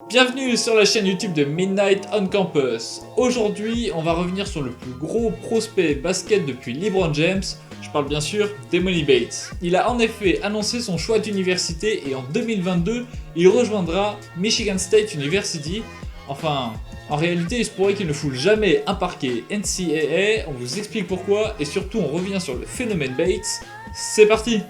Bienvenue sur la chaîne YouTube de Midnight on Campus. Aujourd'hui, on va revenir sur le plus gros prospect basket depuis LeBron James. Je parle bien sûr d'Emoni Bates. Il a en effet annoncé son choix d'université et en 2022, il rejoindra Michigan State University. Enfin, en réalité, il se pourrait qu'il ne foule jamais un parquet NCAA. On vous explique pourquoi et surtout on revient sur le phénomène Bates. C'est parti!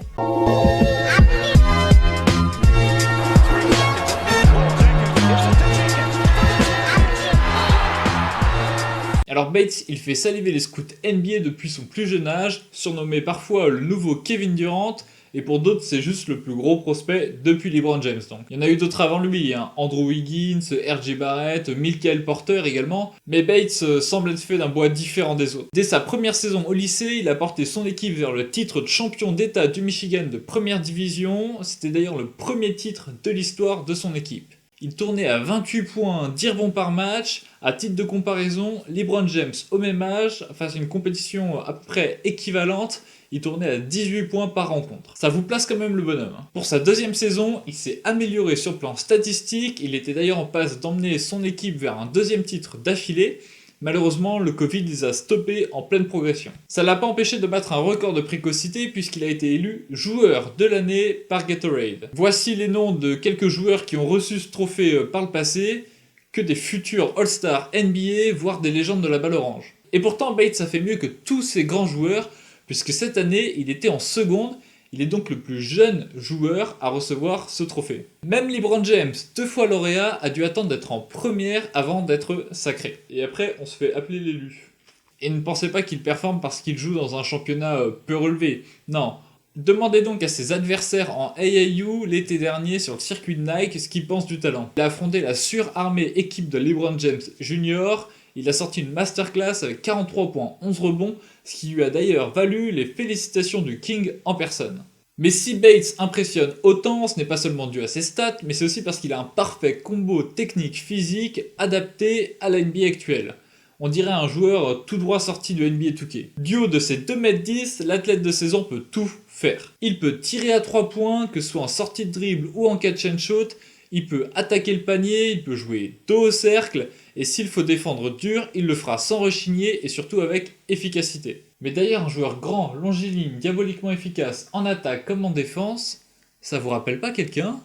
Alors Bates, il fait saliver les scouts NBA depuis son plus jeune âge, surnommé parfois le nouveau Kevin Durant, et pour d'autres c'est juste le plus gros prospect depuis LeBron James donc. Il y en a eu d'autres avant lui, Andrew Wiggins, R.J. Barrett, Michael Porter également, mais Bates semble être fait d'un bois différent des autres. Dès sa première saison au lycée, il a porté son équipe vers le titre de champion d'état du Michigan de première division, c'était d'ailleurs le premier titre de l'histoire de son équipe. Il tournait à 28 points, 10 rebonds par match. À titre de comparaison, LeBron James, au même âge, face à une compétition à peu près équivalente, il tournait à 18 points par rencontre. Ça vous place quand même le bonhomme. Pour sa deuxième saison, il s'est amélioré sur le plan statistique. Il était d'ailleurs en passe d'emmener son équipe vers un deuxième titre d'affilée. Malheureusement, le Covid les a stoppés en pleine progression. Ça l'a pas empêché de battre un record de précocité puisqu'il a été élu joueur de l'année par Gatorade. Voici les noms de quelques joueurs qui ont reçu ce trophée par le passé, que des futurs All-Stars NBA, voire des légendes de la balle orange. Et pourtant, Bates a fait mieux que tous ces grands joueurs, puisque cette année, il était en seconde. Il est donc le plus jeune joueur à recevoir ce trophée. Même LeBron James, 2 fois lauréat, a dû attendre d'être en première avant d'être sacré. Et après, on se fait appeler l'élu. Et ne pensez pas qu'il performe parce qu'il joue dans un championnat peu relevé. Non. Demandez donc à ses adversaires en AAU l'été dernier sur le circuit de Nike ce qu'ils pensent du talent. Il a affronté la surarmée équipe de LeBron James Jr., il a sorti une masterclass avec 43 points, 11 rebonds, ce qui lui a d'ailleurs valu les félicitations du King en personne. Mais si Bates impressionne autant, ce n'est pas seulement dû à ses stats, mais c'est aussi parce qu'il a un parfait combo technique-physique adapté à la NBA actuelle. On dirait un joueur tout droit sorti de NBA 2K. Du haut de ses 2m10, l'athlète de saison peut tout faire. Il peut tirer à 3 points, que ce soit en sortie de dribble ou en catch and shoot, il peut attaquer le panier, il peut jouer dos au cercle, et s'il faut défendre dur, il le fera sans rechigner et surtout avec efficacité. Mais d'ailleurs, un joueur grand, longiligne, diaboliquement efficace en attaque comme en défense, ça vous rappelle pas quelqu'un ?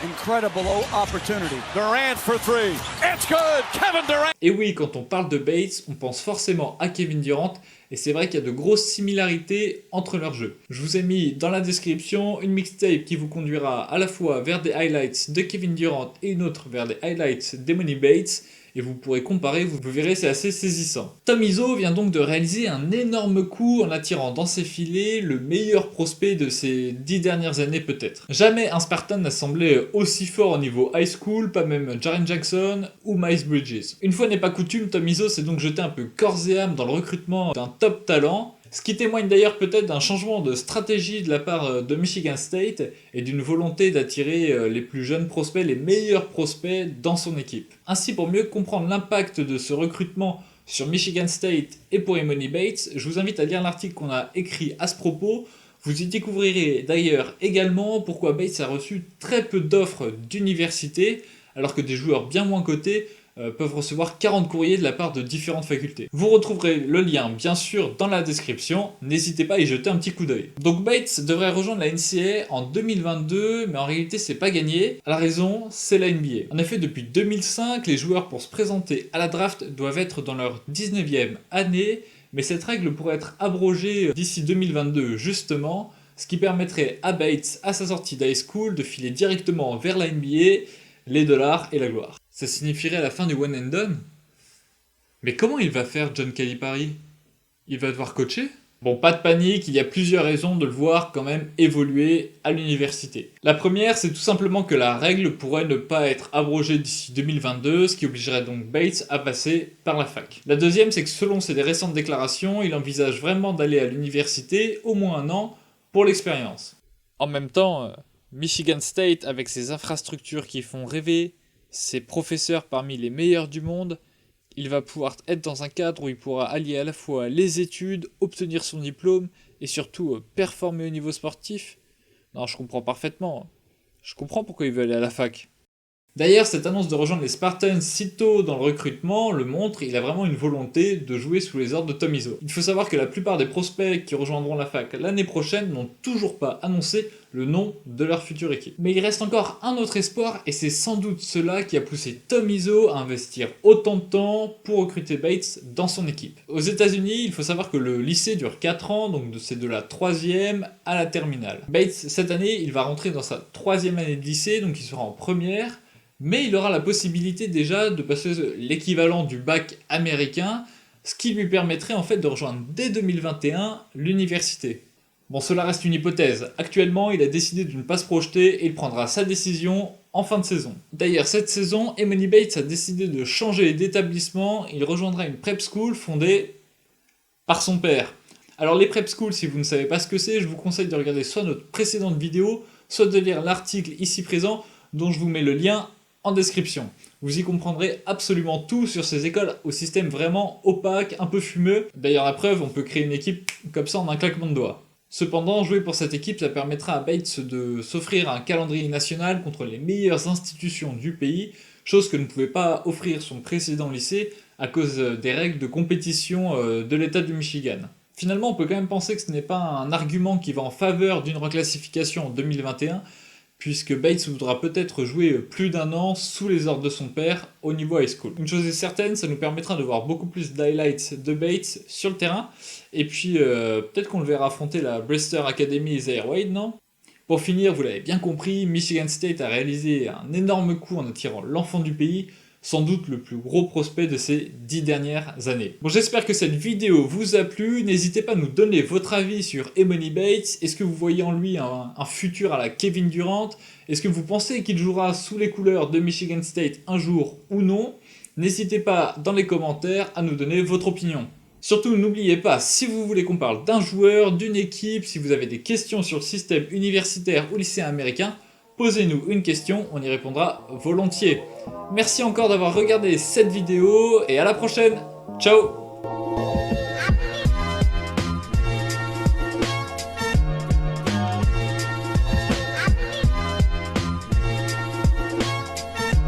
Incredible opportunity. Durant for three. It's good. Kevin Durant. Et oui, quand on parle de Bates, on pense forcément à Kevin Durant, et c'est vrai qu'il y a de grosses similarités entre leurs jeux. Je vous ai mis dans la description une mixtape qui vous conduira à la fois vers des highlights de Kevin Durant et une autre vers des highlights d'Emoni Bates, et vous pourrez comparer, vous verrez, c'est assez saisissant. Tom Izzo vient donc de réaliser un énorme coup en attirant dans ses filets le meilleur prospect de ces 10 dernières années peut-être. Jamais un Spartan n'a semblé aussi fort au niveau high school, pas même Jaren Jackson ou Miles Bridges. Une fois n'est pas coutume, Tom Izzo s'est donc jeté un peu corps et âme dans le recrutement d'un top talent, ce qui témoigne d'ailleurs peut-être d'un changement de stratégie de la part de Michigan State et d'une volonté d'attirer les plus jeunes prospects, les meilleurs prospects dans son équipe. Ainsi, pour mieux comprendre l'impact de ce recrutement sur Michigan State et pour Emoni Bates, je vous invite à lire l'article qu'on a écrit à ce propos. Vous y découvrirez d'ailleurs également pourquoi Bates a reçu très peu d'offres d'université, alors que des joueurs bien moins cotés peuvent recevoir 40 courriers de la part de différentes facultés. Vous retrouverez le lien bien sûr dans la description, n'hésitez pas à y jeter un petit coup d'œil. Donc Bates devrait rejoindre la NCAA en 2022, mais en réalité c'est pas gagné. La raison, c'est la NBA. En effet, depuis 2005, les joueurs pour se présenter à la draft doivent être dans leur 19e année, mais cette règle pourrait être abrogée d'ici 2022 justement, ce qui permettrait à Bates, à sa sortie d'high school, de filer directement vers la NBA, les dollars et la gloire. Ça signifierait la fin du one and done. Mais comment il va faire John Calipari ? Il va devoir coacher ? Bon, pas de panique, il y a plusieurs raisons de le voir quand même évoluer à l'université. La première, c'est tout simplement que la règle pourrait ne pas être abrogée d'ici 2022, ce qui obligerait donc Bates à passer par la fac. La deuxième, c'est que selon ses récentes déclarations, il envisage vraiment d'aller à l'université au moins un an pour l'expérience. En même temps, Michigan State, avec ses infrastructures qui font rêver, ses professeurs parmi les meilleurs du monde, il va pouvoir être dans un cadre où il pourra allier à la fois les études, obtenir son diplôme et surtout performer au niveau sportif. Non, je comprends parfaitement. Je comprends pourquoi il veut aller à la fac. D'ailleurs, cette annonce de rejoindre les Spartans si tôt dans le recrutement le montre, il a vraiment une volonté de jouer sous les ordres de Tom Izzo. Il faut savoir que la plupart des prospects qui rejoindront la fac l'année prochaine n'ont toujours pas annoncé le nom de leur future équipe. Mais il reste encore un autre espoir, et c'est sans doute cela qui a poussé Tom Izzo à investir autant de temps pour recruter Bates dans son équipe. Aux États-Unis, il faut savoir que le lycée dure 4 ans, donc c'est de la 3e à la terminale. Bates, cette année, il va rentrer dans sa 3e année de lycée, donc il sera en première, mais il aura la possibilité déjà de passer l'équivalent du bac américain, ce qui lui permettrait en fait de rejoindre dès 2021 l'université. Bon, cela reste une hypothèse. Actuellement, il a décidé de ne pas se projeter et il prendra sa décision en fin de saison. D'ailleurs, cette saison, Emoni Bates a décidé de changer d'établissement. Il rejoindra une prep school fondée par son père. Alors les prep schools, si vous ne savez pas ce que c'est, je vous conseille de regarder soit notre précédente vidéo, soit de lire l'article ici présent, dont je vous mets le lien en description. Vous y comprendrez absolument tout sur ces écoles au système vraiment opaque, un peu fumeux. D'ailleurs, la preuve, on peut créer une équipe comme ça en un claquement de doigts. Cependant, jouer pour cette équipe, ça permettra à Bates de s'offrir un calendrier national contre les meilleures institutions du pays, chose que ne pouvait pas offrir son précédent lycée à cause des règles de compétition de l'État du Michigan. Finalement, on peut quand même penser que ce n'est pas un argument qui va en faveur d'une reclassification en 2021, puisque Bates voudra peut-être jouer plus d'un an sous les ordres de son père au niveau high school. Une chose est certaine, ça nous permettra de voir beaucoup plus d'highlights de Bates sur le terrain, et puis peut-être qu'on le verra affronter la Brewster Academy et Zaire Wade, non ? Pour finir, vous l'avez bien compris, Michigan State a réalisé un énorme coup en attirant l'enfant du pays, sans doute le plus gros prospect de ces 10 dernières années. Bon, j'espère que cette vidéo vous a plu, n'hésitez pas à nous donner votre avis sur Emoni Bates, est-ce que vous voyez en lui un futur à la Kevin Durant? Est-ce que vous pensez qu'il jouera sous les couleurs de Michigan State un jour ou non? N'hésitez pas dans les commentaires à nous donner votre opinion. Surtout, n'oubliez pas, si vous voulez qu'on parle d'un joueur, d'une équipe, si vous avez des questions sur le système universitaire ou lycéen américain, posez-nous une question, on y répondra volontiers. Merci encore d'avoir regardé cette vidéo et à la prochaine. Ciao!